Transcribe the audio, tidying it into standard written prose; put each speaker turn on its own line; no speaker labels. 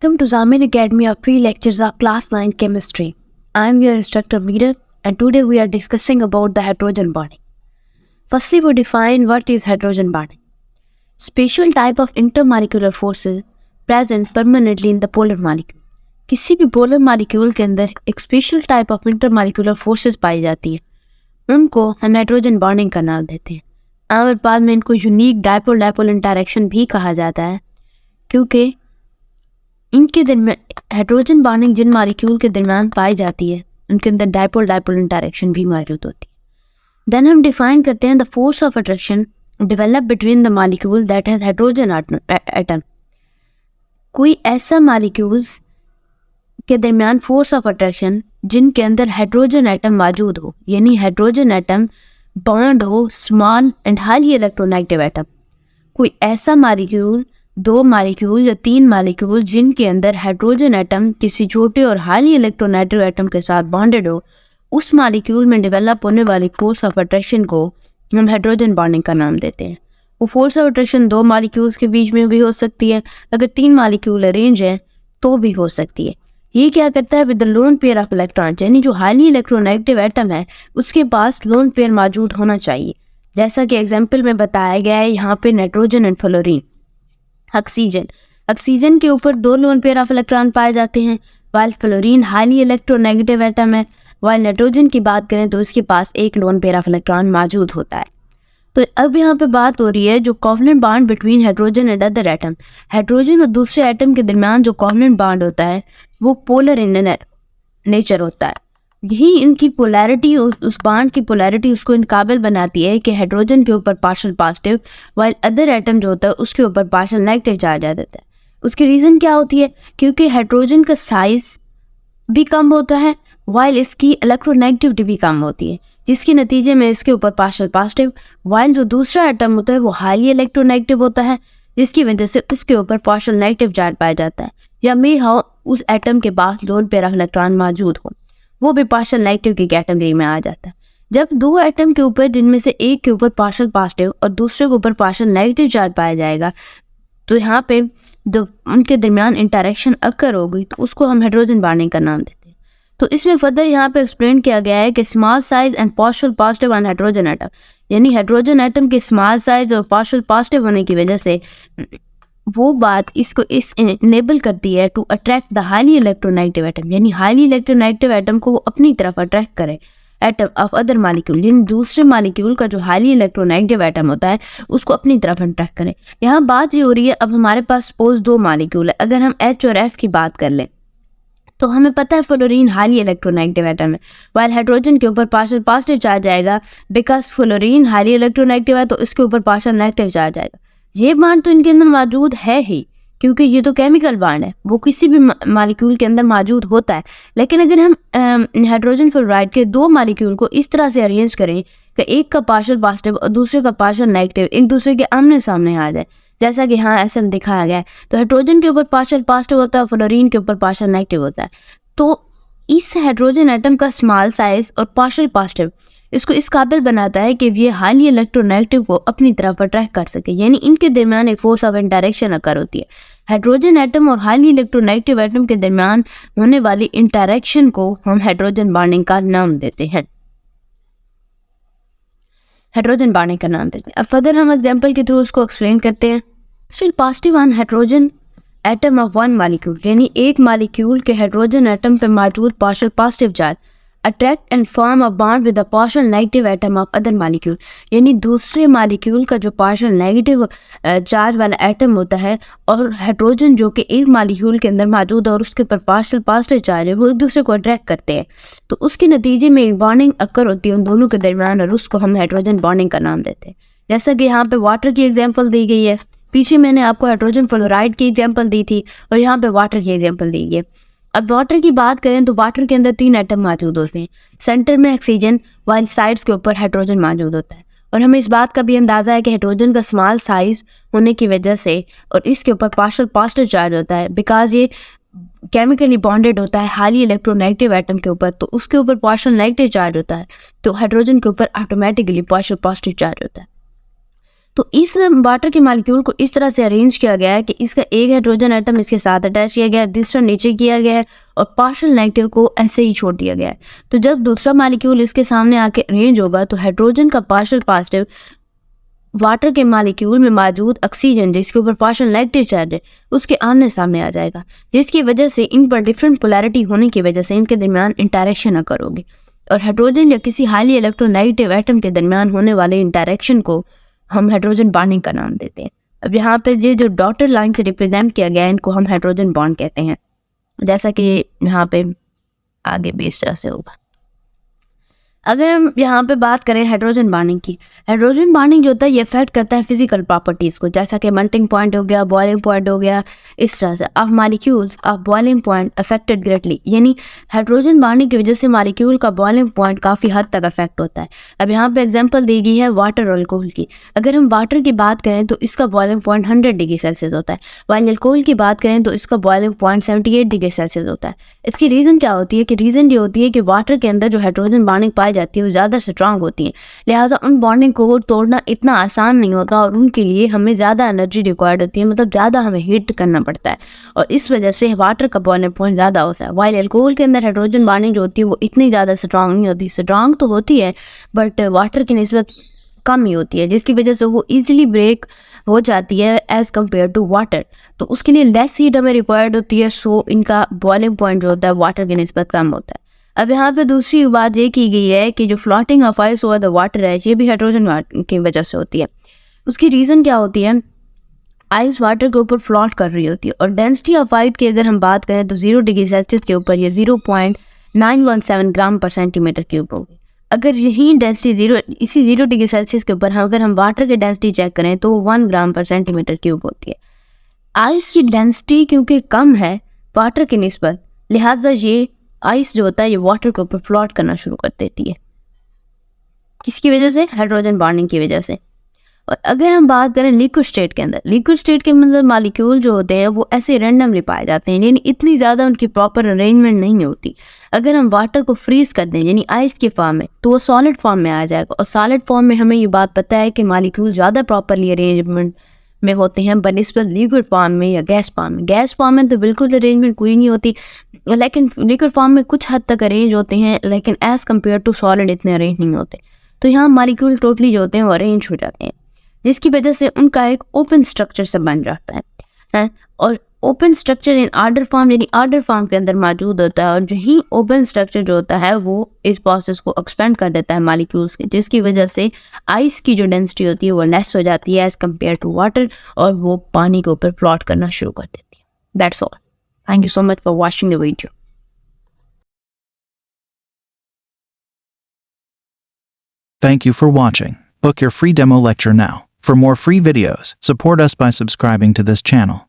Welcome to Zamin Academy. Our pre-lectures are Class 9 Chemistry. I am your instructor Meera, and today we are discussing about the hydrogen bonding. Firstly, we define what is hydrogen bonding. Special type of intermolecular forces present permanently in the polar molecule. किसी भी polar molecule के अंदर एक special type of intermolecular forces पाई जाती है, उनको हम hydrogen bonding का नाम देते हैं। और बाद में इनको यूनिक डायपोल इंटरेक्शन भी कहा जाता है, क्योंकि इनके दरमियान हाइड्रोजन बॉन्डिंग जिन मॉलिक्यूल के दरमियान पाई जाती है उनके अंदर डायपोल इंटरेक्शन भी मौजूद होती है। देन हम डिफाइन करते हैं the force of attraction develop between the molecule that has hydrogen atom. कोई ऐसा मॉलिक्यूल के दरमियान फोर्स ऑफ अट्रैक्शन जिनके अंदर हाइड्रोजन एटम मौजूद हो, यानी हाइड्रोजन एटम बॉन्ड हो small and highly electronegative atom. कोई ऐसा मॉलिक्यूल, दो मॉलिक्यूल या तीन मॉलिक्यूल जिनके अंदर हाइड्रोजन एटम किसी छोटे और हाईली इलेक्ट्रोनेगेटिव एटम के साथ बॉन्डेड हो, उस मॉलिक्यूल में डेवलप होने वाली फोर्स ऑफ अट्रैक्शन को हम हाइड्रोजन बॉन्डिंग का नाम देते हैं। वो फोर्स ऑफ अट्रैक्शन दो मॉलिक्यूल्स के बीच में भी हो सकती है, अगर तीन मॉलिक्यूल अरेंज हैं तो भी हो सकती है। ये क्या करता है, with the lone pair of electron, यानी जो हाईली इलेक्ट्रोनेगेटिव एटम है उसके पास लोन पेयर मौजूद होना चाहिए। जैसा कि एग्जाम्पल में बताया गया है यहाँ पे नाइट्रोजन एंड फ्लोरीन। ऑक्सीजन के ऊपर दो लोन पेयर ऑफ इलेक्ट्रॉन पाए जाते हैं, while fluorine highly electronegative atom है। वाइल नाइट्रोजन की बात करें तो उसके पास एक लोन पेयर ऑफ इलेक्ट्रॉन मौजूद होता है। तो अब यहाँ पे बात हो रही है जो covalent bond between hydrogen and other atom. Hydrogen और दूसरे एटम के दरमियान जो कोवलेंट बॉन्ड होता है वो पोलर इन नेचर होता है। यही इनकी पोलैरिटी, उस बॉन्ड की पोलैरिटी उसको इन काबिल बनाती है कि हाइड्रोजन के ऊपर partial positive while other atom जो होता है उसके ऊपर पार्शियल नेगेटिव चार्ज आ जाता है। उसकी रीज़न क्या होती है, क्योंकि हाइड्रोजन का साइज भी कम होता है वाइल इसकी इलेक्ट्रोनेगेटिविटी भी कम होती है, जिसके नतीजे में इसके ऊपर पार्शियल पॉजिटिव, वाइल जो दूसरा एटम होता है वो हाईली इलेक्ट्रोनेगेटिव होता है, जिसकी वजह से उसके ऊपर पार्शियल नेगेटिव चार्ज पाया जाता है। या मे हाउ उस एटम के पास लोन पेयर ऑफ इलेक्ट्रॉन मौजूद हो, वो भी पार्शियल नेगेटिव की कैटेगरी में आ जाता है। जब दो एटम के ऊपर जिनमें से एक के ऊपर पार्शियल पॉजिटिव और दूसरे के ऊपर पार्शियल नेगेटिव चार्ज पाया जाएगा, तो यहाँ पे जो उनके दरमियान इंटरेक्शन अकर हो गई तो उसको हम हाइड्रोजन बॉन्डिंग का नाम देते हैं। तो इसमें फर्दर यहाँ पे एक्सप्लेन किया गया है कि small size and partial positive on hydrogen atom, यानी हाइड्रोजन एटम के स्मॉल साइज और पार्शियल पॉजिटिव होने की वजह से वो बात इसको इनेबल करती है to attract the highly electronegative atom, यानी हाईली इलेक्ट्रोनेगेटिव एटम को वो अपनी तरफ अट्रैक्ट करे एटम ऑफ अदर मॉलिक्यूल, यानी दूसरे मॉलिक्यूल का जो हाईली इलेक्ट्रोनेगेटिव एटम होता है उसको अपनी तरफ अट्रैक्ट करे। यहाँ बात ये हो रही है, अब हमारे पास सपोज दो मॉलिक्यूल है, अगर हम H और F की बात कर लें तो हमें पता है फ्लोरीन हाईली इलेक्ट्रोनेगेटिव एटम है, वाइल हाइड्रोजन के ऊपर पार्शियल पॉजिटिव चार्ज आएगा, बिकॉज फ्लोरीन हाईली इलेक्ट्रोनेगेटिव है तो इसके ऊपर पार्शियल नेगेटिव चार्ज आएगा। ये बॉन्ड तो इनके अंदर मौजूद है ही, क्योंकि ये तो केमिकल बॉन्ड है, वो किसी भी मॉलिक्यूल के अंदर मौजूद होता है। लेकिन अगर हम हाइड्रोजन फ्लोराइड के दो मॉलिक्यूल को इस तरह से अरेंज करें कि एक का पार्शियल पॉजिटिव और दूसरे का पार्शियल नेगेटिव एक दूसरे के आमने सामने आ जाए, जैसा कि हाँ ऐसा दिखाया गया है, तो हाइड्रोजन के ऊपर पार्शियल पॉजिटिव होता है, फ्लोरीन के ऊपर पार्शियल नेगेटिव होता है। तो इस हाइड्रोजन एटम का स्मॉल साइज और पार्शियल पॉजिटिव इसको इस काबिल बनाता है कि ये हाईली इलेक्ट्रोनेगेटिव को अपनी तरफ अट्रैक्ट कर सके, यानी इनके दरमियान एक फोर्स ऑफ इंटरेक्शन अकर होती है। हाइड्रोजन एटम और हाईली इलेक्ट्रोनेगेटिव एटम के दरमियान होने वाली इंटरेक्शन को हम हाइड्रोजन बॉन्डिंग का नाम देते हैं। अब फर्दर हम एग्जाम्पल के थ्रू उसको एक्सप्लेन करते हैं। Positive on hydrogen atom of one molecule, यानी एक मॉलिक्यूल के हाइड्रोजन एटम पे मौजूद partial positive charge attract and form a bond with the partial negative atom of other molecule, यानी दूसरे मॉलिक्यूल का जो पार्शियल नेगेटिव चार्ज वाला एटम होता है और हाइड्रोजन जो कि एक मॉलिक्यूल के अंदर मौजूद है और उसके ऊपर पार्शियल पॉजिटिव चार्ज है, वो एक दूसरे को अट्रैक्ट करते हैं। तो उसके नतीजे में एक बॉन्डिंग अकर होती है उन दोनों के दरमियान और उसको हम हाइड्रोजन बॉन्डिंग का नाम देते हैं। जैसा कि यहाँ पे वाटर की एग्जाम्पल दी गई है, पीछे मैंने आपको हाइड्रोजन फ्लोराइड की एग्जाम्पल दी थी और यहाँ पे वाटर की एग्जाम्पल दी गई है। अब वाटर की बात करें तो वाटर के अंदर तीन एटम मौजूद होते हैं, सेंटर में ऑक्सीजन वाइल साइड्स के ऊपर हाइड्रोजन मौजूद होता है। और हमें इस बात का भी अंदाज़ा है कि हाइड्रोजन का स्मॉल साइज होने की वजह से और इसके ऊपर पार्शियल पॉजिटिव चार्ज होता है, बिकॉज ये केमिकली बॉन्डेड होता है हाईली इलेक्ट्रोनेगेटिव एटम के ऊपर, तो उसके ऊपर पार्शियल नेगेटिव चार्ज होता है, तो हाइड्रोजन के ऊपर ऑटोमेटिकली पार्शियल पॉजिटिव चार्ज होता है। तो इस वाटर के मालिक्यूल को इस तरह से अरेंज किया गया है कि इसका एक हाइड्रोजन एटम इसके साथ अटैच किया गया है, दूसरा नीचे किया गया है और पार्शियल नेगेटिव को ऐसे ही छोड़ दिया गया है। तो जब दूसरा मालिक्यूल इसके सामने आके अरेंज होगा तो हाइड्रोजन का पार्शियल पॉजिटिव वाटर के मालिक्यूल में मौजूद ऑक्सीजन जिसके ऊपर पार्शियल नेगेटिव चार्ज है उसके आमने सामने आ जाएगा, जिसकी वजह से इन पर डिफरेंट पोलैरिटी होने की वजह से इनके दरमियान इंटरेक्शन अकर होगी और हाइड्रोजन या किसी हाईली इलेक्ट्रोनेगेटिव एटम के दरमियान होने वाले इंटरेक्शन को हम हाइड्रोजन बॉन्डिंग का नाम देते हैं। अब यहाँ पे ये जो डॉटेड लाइन से रिप्रेजेंट किया गया है इनको हम हाइड्रोजन बॉन्ड कहते हैं, जैसा कि यहाँ पे आगे भी इस तरह से होगा। अगर हम यहाँ पे बात करें हाइड्रोजन बॉन्डिंग की, हाइड्रोजन बॉन्डिंग जो होता है ये अफेक्ट करता है फिजिकल प्रॉपर्टीज़ को, जैसा कि मेल्टिंग पॉइंट हो गया, बॉइलिंग पॉइंट हो गया, इस तरह से of molecules of boiling point affected greatly, यानी हाइड्रोजन बॉन्डिंग की वजह से मॉलिक्यूल का बॉइलिंग पॉइंट काफ़ी हद तक अफेक्ट होता है। अब यहाँ पे एग्जांपल दी गई है वाटर और अल्कोहल की। अगर हम वाटर की बात करें तो इसका बॉइलिंग पॉइंट 100 डिग्री सेल्सियस होता है, वाइल अल्कोहल की बात करें तो इसका बॉइलिंग पॉइंट 78 डिग्री सेल्सियस होता है। इसकी रीज़न क्या होती है कि रीज़न ये होती है कि वाटर के अंदर जो हाइड्रोजन बॉन्डिंग पाई जाती है वो ज़्यादा स्ट्रांग होती हैं, लिहाजा उन बॉन्डिंग को तोड़ना इतना आसान नहीं होता और उनके लिए हमें ज़्यादा एनर्जी रिक्वायर्ड होती है, मतलब ज़्यादा हमें हीट करना पड़ता है और इस वजह से वाटर का बॉइलिंग पॉइंट ज़्यादा होता है। वाइल अल्कोहल के अंदर हाइड्रोजन बॉन्डिंग जो होती है वो इतनी ज़्यादा स्ट्रांग नहीं होती, स्ट्रांग तो होती है बट वाटर की निस्बत कम ही होती है, जिसकी वजह से वो ईजिली ब्रेक हो जाती है एज़ कम्पेयर टू वाटर। तो उसके लिए लेस हीट हमें रिक्वायर्ड होती है, सो इनका बॉइलिंग पॉइंट जो होता है वाटर की निस्बत कम होता है। अब यहाँ पे दूसरी बात ये की गई है कि जो floating of ice over the water है ये भी हाइड्रोजन की वजह से होती है। उसकी रीज़न क्या होती है, आइस वाटर के ऊपर फ्लोट कर रही होती है और डेंसिटी ऑफ आइस की अगर हम बात करें तो 0 डिग्री सेल्सियस के ऊपर ये 0.917 ग्राम पर सेंटीमीटर क्यूब होगी। अगर यही डेंसिटी इसी 0 डिग्री सेल्सियस के ऊपर अगर हम वाटर की डेंसिटी चेक करें तो 1 ग्राम पर सेंटीमीटर क्यूब होती है। आइस की डेंसिटी क्योंकि कम है वाटर की निस्बत, लिहाजा ये आइस जो होता है ये वाटर के ऊपर फ्लोट करना शुरू कर देती है। किसकी वजह से? हाइड्रोजन बॉन्डिंग की वजह से। और अगर हम बात करें लिक्विड स्टेट के अंदर, लिक्विड स्टेट के अंदर मॉलिक्यूल जो होते हैं वो ऐसे रैंडमली पाए जाते हैं, यानी इतनी ज़्यादा उनकी प्रॉपर अरेंजमेंट नहीं होती। अगर हम वाटर को फ्रीज कर दें यानी आइस के फॉर्म में तो वो सॉलिड फॉर्म में आ जाएगा और सॉलिड फॉर्म में हमें ये बात पता है कि मॉलिक्यूल ज़्यादा प्रॉपरली अरेंजमेंट में होते हैं बनिस्बत लिक्विड फॉर्म में या गैस फॉर्म में। गैस फॉर्म में तो बिल्कुल अरेंजमेंट कोई नहीं होती, लेकिन लिक्विड फॉर्म में कुछ हद तक अरेंज होते हैं, लेकिन एज़ कम्पेयर टू सॉलिड इतने अरेंज नहीं होते। तो यहाँ मॉलिक्यूल टोटली जो होते हैं वो अरेंज हो जाते हैं, जिसकी वजह से उनका एक ओपन स्ट्रक्चर से बन जाता है और open structure in order form यानी आर्डर फॉर्म के अंदर मौजूद होता है और यही ओपन स्ट्रक्चर जो होता है वो इस प्रोसेस को एक्सपेंड कर देता है मॉलिक्यूल्स के, जिसकी वजह से आइस की जो डेंसिटी होती है वो लेस हो जाती है एज़ कम्पेयर टू वाटर और वो पानी के ऊपर फ्लोट करना शुरू कर देती है। That's all. Thank you so much for watching the video.
Thank you for watching. Book your free demo lecture now. For more free videos, support us by subscribing to this channel.